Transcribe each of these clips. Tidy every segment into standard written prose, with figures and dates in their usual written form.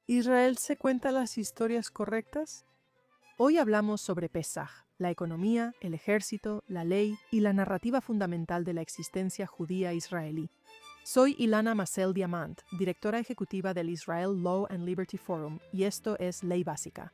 ¿Israel se cuenta las historias correctas? Hoy hablamos sobre Pesaj, la economía, el ejército, la ley y la narrativa fundamental de la existencia judía israelí. Soy Ilana Massel Diamant, directora ejecutiva del Israel Law and Liberty Forum, y esto es Ley Básica.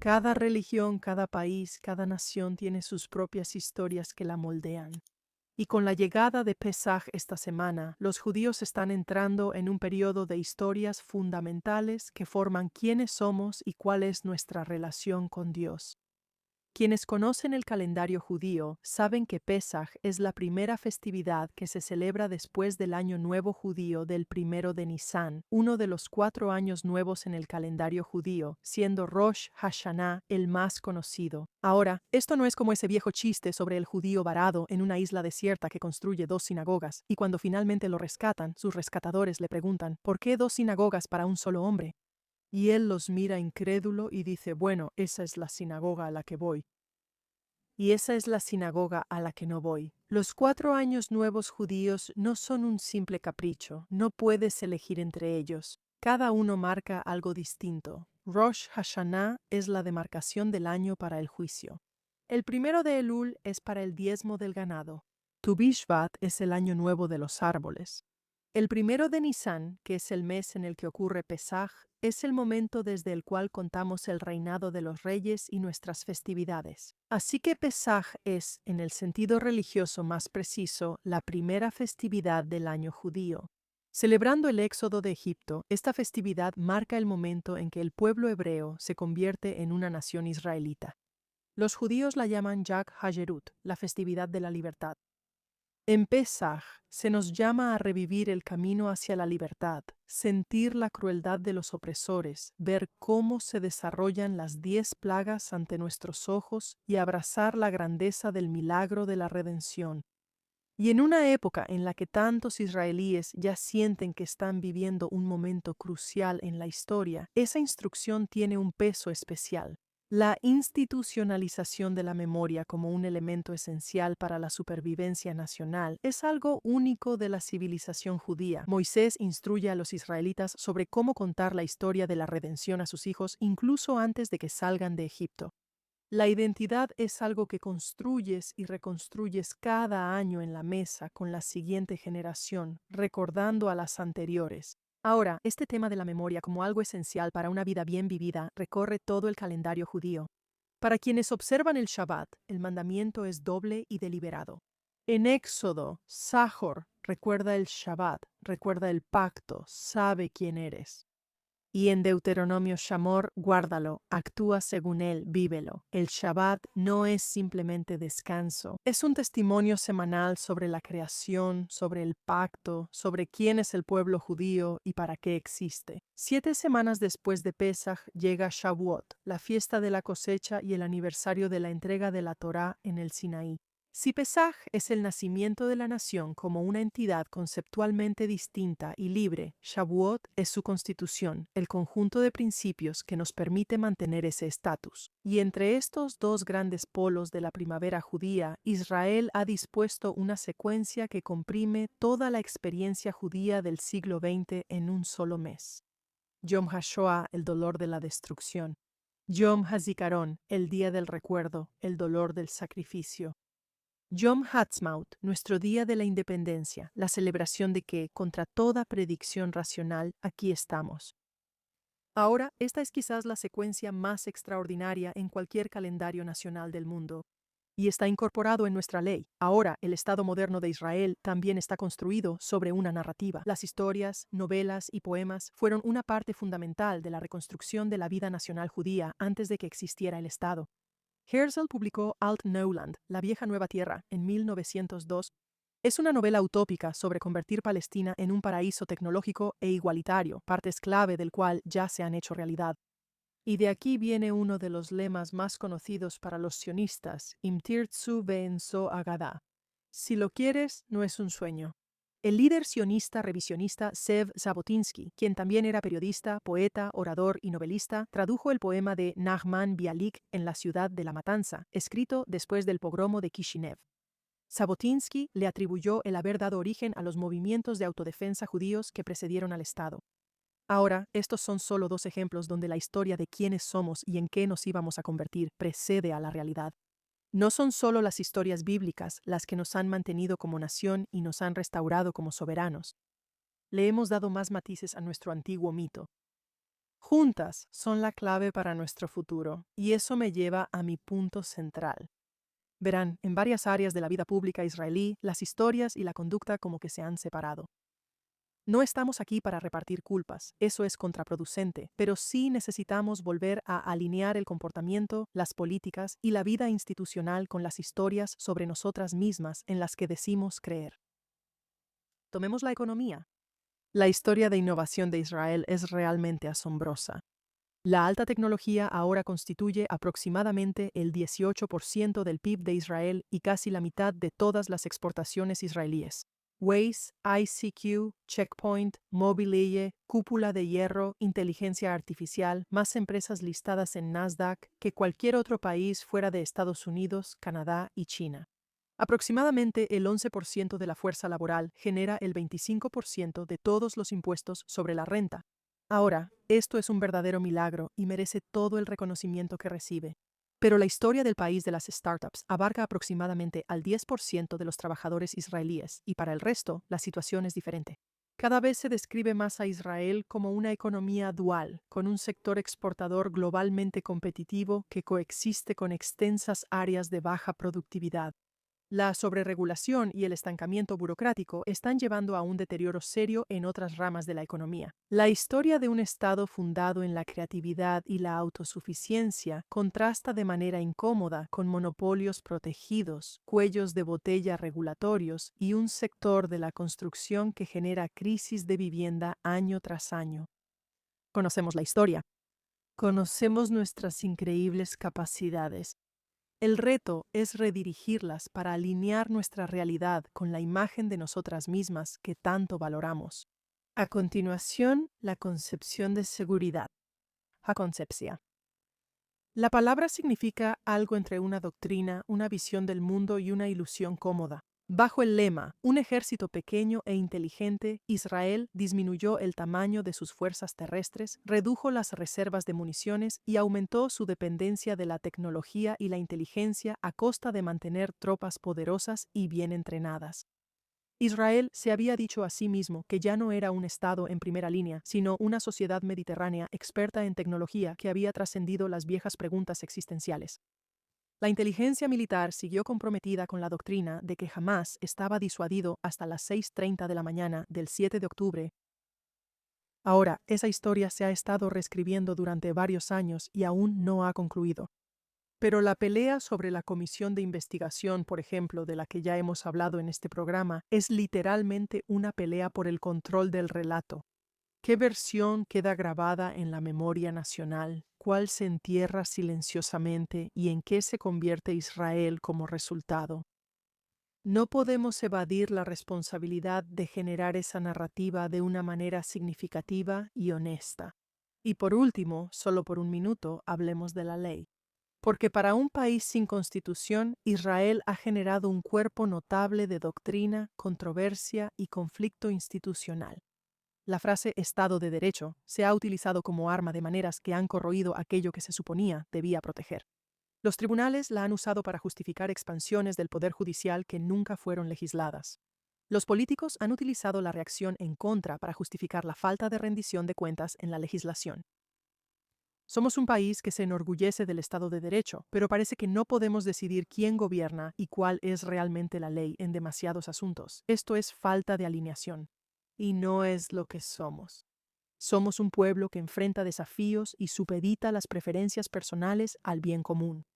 Cada religión, cada país, cada nación tiene sus propias historias que la moldean. Y con la llegada de Pesaj esta semana, los judíos están entrando en un periodo de historias fundamentales que forman quiénes somos y cuál es nuestra relación con Dios. Quienes conocen el calendario judío saben que Pesaj es la primera festividad que se celebra después del Año Nuevo judío del 1 de Nisan, uno de los 4 años nuevos en el calendario judío, siendo Rosh Hashanah el más conocido. Ahora, esto no es como ese viejo chiste sobre el judío varado en una isla desierta que construye 2 sinagogas, y cuando finalmente lo rescatan, sus rescatadores le preguntan, ¿por qué 2 sinagogas para un solo hombre? Y él los mira incrédulo y dice, bueno, esa es la sinagoga a la que voy. Y esa es la sinagoga a la que no voy. Los 4 años nuevos judíos no son un simple capricho, no puedes elegir entre ellos. Cada uno marca algo distinto. Rosh Hashanah es la demarcación del año para el juicio. El 1 de Elul es para el diezmo del ganado. Tu Bishvat es el año nuevo de los árboles. El 1 de Nisan, que es el mes en el que ocurre Pesaj, es el momento desde el cual contamos el reinado de los reyes y nuestras festividades. Así que Pesaj es, en el sentido religioso más preciso, la primera festividad del año judío. Celebrando el éxodo de Egipto, esta festividad marca el momento en que el pueblo hebreo se convierte en una nación israelita. Los judíos la llaman Yag HaYerut, la festividad de la libertad. En Pesaj se nos llama a revivir el camino hacia la libertad, sentir la crueldad de los opresores, ver cómo se desarrollan las 10 plagas ante nuestros ojos y abrazar la grandeza del milagro de la redención. Y en una época en la que tantos israelíes ya sienten que están viviendo un momento crucial en la historia, esa instrucción tiene un peso especial. La institucionalización de la memoria como un elemento esencial para la supervivencia nacional es algo único de la civilización judía. Moisés instruye a los israelitas sobre cómo contar la historia de la redención a sus hijos incluso antes de que salgan de Egipto. La identidad es algo que construyes y reconstruyes cada año en la mesa con la siguiente generación, recordando a las anteriores. Ahora, este tema de la memoria como algo esencial para una vida bien vivida recorre todo el calendario judío. Para quienes observan el Shabbat, el mandamiento es doble y deliberado. En Éxodo, Sahor recuerda el Shabbat, recuerda el pacto, sabe quién eres. Y en Deuteronomio Shamor, guárdalo, actúa según él, vívelo. El Shabbat no es simplemente descanso, es un testimonio semanal sobre la creación, sobre el pacto, sobre quién es el pueblo judío y para qué existe. 7 semanas después de Pesaj llega Shavuot, la fiesta de la cosecha y el aniversario de la entrega de la Torá en el Sinaí. Si Pesaj es el nacimiento de la nación como una entidad conceptualmente distinta y libre, Shavuot es su constitución, el conjunto de principios que nos permite mantener ese estatus. Y entre estos dos grandes polos de la primavera judía, Israel ha dispuesto una secuencia que comprime toda la experiencia judía del siglo XX en un solo mes. Yom HaShoah, el dolor de la destrucción. Yom HaZikaron, el día del recuerdo, el dolor del sacrificio. Yom Ha'atzmaut, nuestro día de la independencia, la celebración de que, contra toda predicción racional, aquí estamos. Ahora, esta es quizás la secuencia más extraordinaria en cualquier calendario nacional del mundo, y está incorporado en nuestra ley. Ahora, el Estado moderno de Israel también está construido sobre una narrativa. Las historias, novelas y poemas fueron una parte fundamental de la reconstrucción de la vida nacional judía antes de que existiera el Estado. Herzl publicó Alt Neuland, La vieja nueva tierra, en 1902. Es una novela utópica sobre convertir Palestina en un paraíso tecnológico e igualitario, partes clave del cual ya se han hecho realidad. Y de aquí viene uno de los lemas más conocidos para los sionistas, Im tirtzu ve'enso agada. Si lo quieres, no es un sueño. El líder sionista revisionista Zev Jabotinsky, quien también era periodista, poeta, orador y novelista, tradujo el poema de Nachman Bialik en la ciudad de la matanza, escrito después del pogromo de Kishinev. Jabotinsky le atribuyó el haber dado origen a los movimientos de autodefensa judíos que precedieron al Estado. Ahora, estos son solo dos ejemplos donde la historia de quiénes somos y en qué nos íbamos a convertir precede a la realidad. No son solo las historias bíblicas las que nos han mantenido como nación y nos han restaurado como soberanos. Le hemos dado más matices a nuestro antiguo mito. Juntas son la clave para nuestro futuro, y eso me lleva a mi punto central. Verán, en varias áreas de la vida pública israelí, las historias y la conducta como que se han separado. No estamos aquí para repartir culpas, eso es contraproducente, pero sí necesitamos volver a alinear el comportamiento, las políticas y la vida institucional con las historias sobre nosotras mismas en las que decimos creer. Tomemos la economía. La historia de innovación de Israel es realmente asombrosa. La alta tecnología ahora constituye aproximadamente el 18% del PIB de Israel y casi la mitad de todas las exportaciones israelíes. Waze, ICQ, Checkpoint, Mobileye, Cúpula de Hierro, inteligencia artificial, más empresas listadas en Nasdaq que cualquier otro país fuera de Estados Unidos, Canadá y China. Aproximadamente el 11% de la fuerza laboral genera el 25% de todos los impuestos sobre la renta. Ahora, esto es un verdadero milagro y merece todo el reconocimiento que recibe. Pero la historia del país de las startups abarca aproximadamente al 10% de los trabajadores israelíes y para el resto la situación es diferente. Cada vez se describe más a Israel como una economía dual, con un sector exportador globalmente competitivo que coexiste con extensas áreas de baja productividad. La sobreregulación y el estancamiento burocrático están llevando a un deterioro serio en otras ramas de la economía. La historia de un Estado fundado en la creatividad y la autosuficiencia contrasta de manera incómoda con monopolios protegidos, cuellos de botella regulatorios y un sector de la construcción que genera crisis de vivienda año tras año. Conocemos la historia. Conocemos nuestras increíbles capacidades. El reto es redirigirlas para alinear nuestra realidad con la imagen de nosotras mismas que tanto valoramos. A continuación, la concepción de seguridad. Haconcepcia. La palabra significa algo entre una doctrina, una visión del mundo y una ilusión cómoda. Bajo el lema, un ejército pequeño e inteligente, Israel disminuyó el tamaño de sus fuerzas terrestres, redujo las reservas de municiones y aumentó su dependencia de la tecnología y la inteligencia a costa de mantener tropas poderosas y bien entrenadas. Israel se había dicho a sí mismo que ya no era un Estado en primera línea, sino una sociedad mediterránea experta en tecnología que había trascendido las viejas preguntas existenciales. La inteligencia militar siguió comprometida con la doctrina de que jamás estaba disuadido hasta las 6:30 de la mañana del 7 de octubre. Ahora, esa historia se ha estado reescribiendo durante varios años y aún no ha concluido. Pero la pelea sobre la comisión de investigación, por ejemplo, de la que ya hemos hablado en este programa, es literalmente una pelea por el control del relato. ¿Qué versión queda grabada en la memoria nacional? ¿Cuál se entierra silenciosamente y en qué se convierte Israel como resultado? No podemos evadir la responsabilidad de generar esa narrativa de una manera significativa y honesta. Y por último, solo por un minuto, hablemos de la ley. Porque para un país sin constitución, Israel ha generado un cuerpo notable de doctrina, controversia y conflicto institucional. La frase Estado de Derecho se ha utilizado como arma de maneras que han corroído aquello que se suponía debía proteger. Los tribunales la han usado para justificar expansiones del poder judicial que nunca fueron legisladas. Los políticos han utilizado la reacción en contra para justificar la falta de rendición de cuentas en la legislación. Somos un país que se enorgullece del Estado de Derecho, pero parece que no podemos decidir quién gobierna y cuál es realmente la ley en demasiados asuntos. Esto es falta de alineación. Y no es lo que somos. Somos un pueblo que enfrenta desafíos y supedita las preferencias personales al bien común.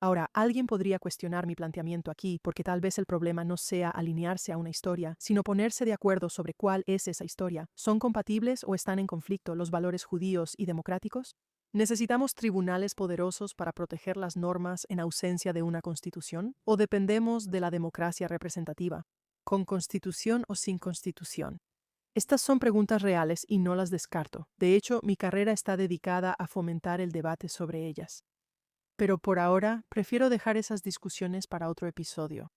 Ahora, alguien podría cuestionar mi planteamiento aquí porque tal vez el problema no sea alinearse a una historia, sino ponerse de acuerdo sobre cuál es esa historia. ¿Son compatibles o están en conflicto los valores judíos y democráticos? ¿Necesitamos tribunales poderosos para proteger las normas en ausencia de una constitución? ¿O dependemos de la democracia representativa? ¿Con constitución o sin constitución? Estas son preguntas reales y no las descarto. De hecho, mi carrera está dedicada a fomentar el debate sobre ellas. Pero por ahora prefiero dejar esas discusiones para otro episodio.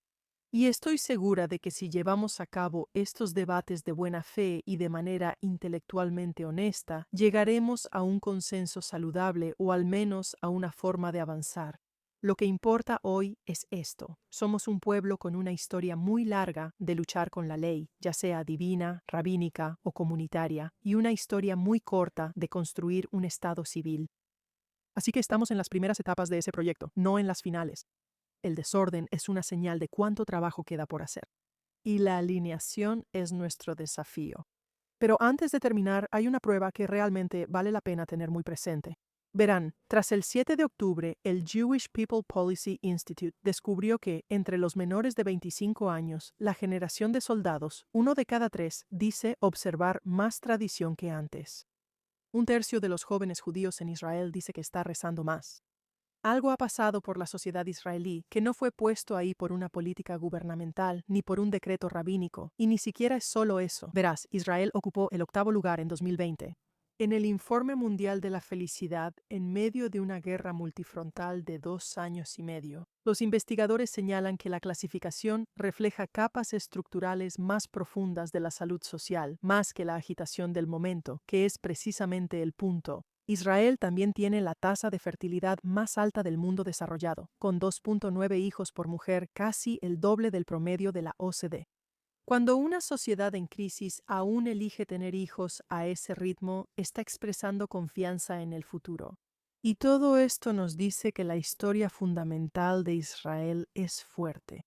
Y estoy segura de que si llevamos a cabo estos debates de buena fe y de manera intelectualmente honesta, llegaremos a un consenso saludable o al menos a una forma de avanzar. Lo que importa hoy es esto. Somos un pueblo con una historia muy larga de luchar con la ley, ya sea divina, rabínica o comunitaria, y una historia muy corta de construir un Estado civil. Así que estamos en las primeras etapas de ese proyecto, no en las finales. El desorden es una señal de cuánto trabajo queda por hacer. Y la alineación es nuestro desafío. Pero antes de terminar, hay una prueba que realmente vale la pena tener muy presente. Verán, tras el 7 de octubre, el Jewish People Policy Institute descubrió que, entre los menores de 25 años, la generación de soldados, 1 de cada 3, dice observar más tradición que antes. 1/3 de los jóvenes judíos en Israel dice que está rezando más. Algo ha pasado por la sociedad israelí que no fue puesto ahí por una política gubernamental ni por un decreto rabínico, y ni siquiera es solo eso. Verás, Israel ocupó el 8º lugar en 2020. En el Informe Mundial de la Felicidad, en medio de una guerra multifrontal de 2 años y medio, los investigadores señalan que la clasificación refleja capas estructurales más profundas de la salud social, más que la agitación del momento, que es precisamente el punto. Israel también tiene la tasa de fertilidad más alta del mundo desarrollado, con 2.9 hijos por mujer, casi el doble del promedio de la OCDE. Cuando una sociedad en crisis aún elige tener hijos a ese ritmo, está expresando confianza en el futuro. Y todo esto nos dice que la historia fundamental de Israel es fuerte.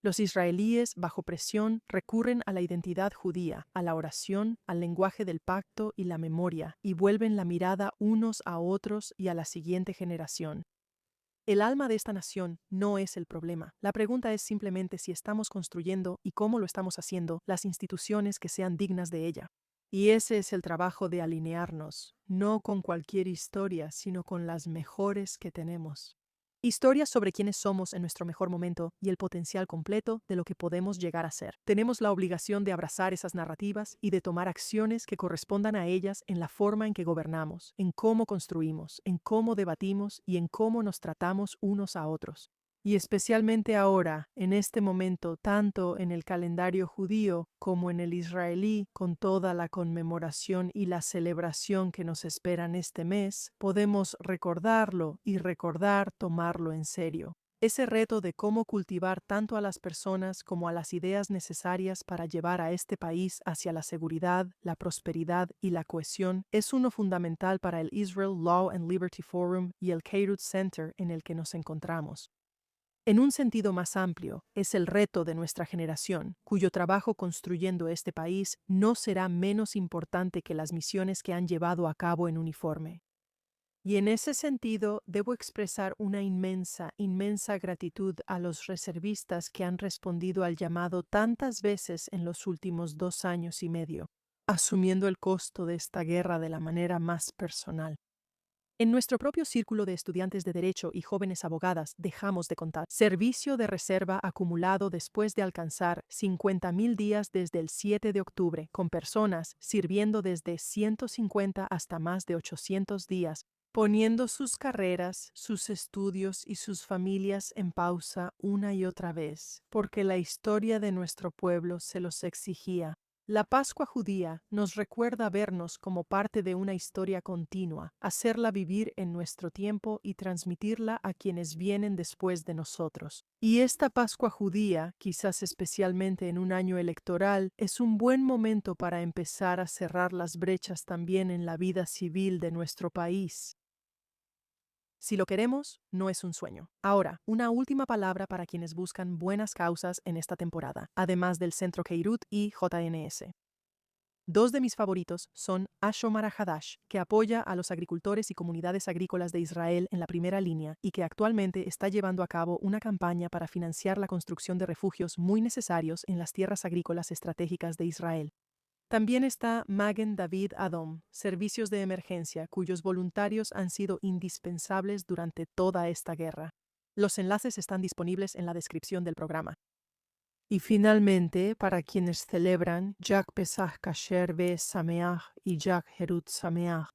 Los israelíes, bajo presión, recurren a la identidad judía, a la oración, al lenguaje del pacto y la memoria, y vuelven la mirada unos a otros y a la siguiente generación. El alma de esta nación no es el problema. La pregunta es simplemente si estamos construyendo y cómo lo estamos haciendo las instituciones que sean dignas de ella. Y ese es el trabajo de alinearnos, no con cualquier historia, sino con las mejores que tenemos. Historias sobre quiénes somos en nuestro mejor momento y el potencial completo de lo que podemos llegar a ser. Tenemos la obligación de abrazar esas narrativas y de tomar acciones que correspondan a ellas en la forma en que gobernamos, en cómo construimos, en cómo debatimos y en cómo nos tratamos unos a otros. Y especialmente ahora, en este momento, tanto en el calendario judío como en el israelí, con toda la conmemoración y la celebración que nos esperan este mes, podemos recordarlo y recordar tomarlo en serio. Ese reto de cómo cultivar tanto a las personas como a las ideas necesarias para llevar a este país hacia la seguridad, la prosperidad y la cohesión es uno fundamental para el Israel Law and Liberty Forum y el Keilut Center en el que nos encontramos. En un sentido más amplio, es el reto de nuestra generación, cuyo trabajo construyendo este país no será menos importante que las misiones que han llevado a cabo en uniforme. Y en ese sentido, debo expresar una inmensa, inmensa gratitud a los reservistas que han respondido al llamado tantas veces en los últimos 2 años y medio, asumiendo el costo de esta guerra de la manera más personal. En nuestro propio círculo de estudiantes de Derecho y jóvenes abogadas dejamos de contar. Servicio de reserva acumulado después de alcanzar 50,000 días desde el 7 de octubre, con personas sirviendo desde 150 hasta más de 800 días, poniendo sus carreras, sus estudios y sus familias en pausa una y otra vez, porque la historia de nuestro pueblo se los exigía. La Pascua judía nos recuerda vernos como parte de una historia continua, hacerla vivir en nuestro tiempo y transmitirla a quienes vienen después de nosotros. Y esta Pascua judía, quizás especialmente en un año electoral, es un buen momento para empezar a cerrar las brechas también en la vida civil de nuestro país. Si lo queremos, no es un sueño. Ahora, una última palabra para quienes buscan buenas causas en esta temporada, además del Centro Keilut y JNS. 2 de mis favoritos son Ashomar Hadash, que apoya a los agricultores y comunidades agrícolas de Israel en la primera línea y que actualmente está llevando a cabo una campaña para financiar la construcción de refugios muy necesarios en las tierras agrícolas estratégicas de Israel. También está Magen David Adom, servicios de emergencia, cuyos voluntarios han sido indispensables durante toda esta guerra. Los enlaces están disponibles en la descripción del programa. Y finalmente, para quienes celebran Yag Pesach Kasher Ve Sameach y Yag Herut Sameach.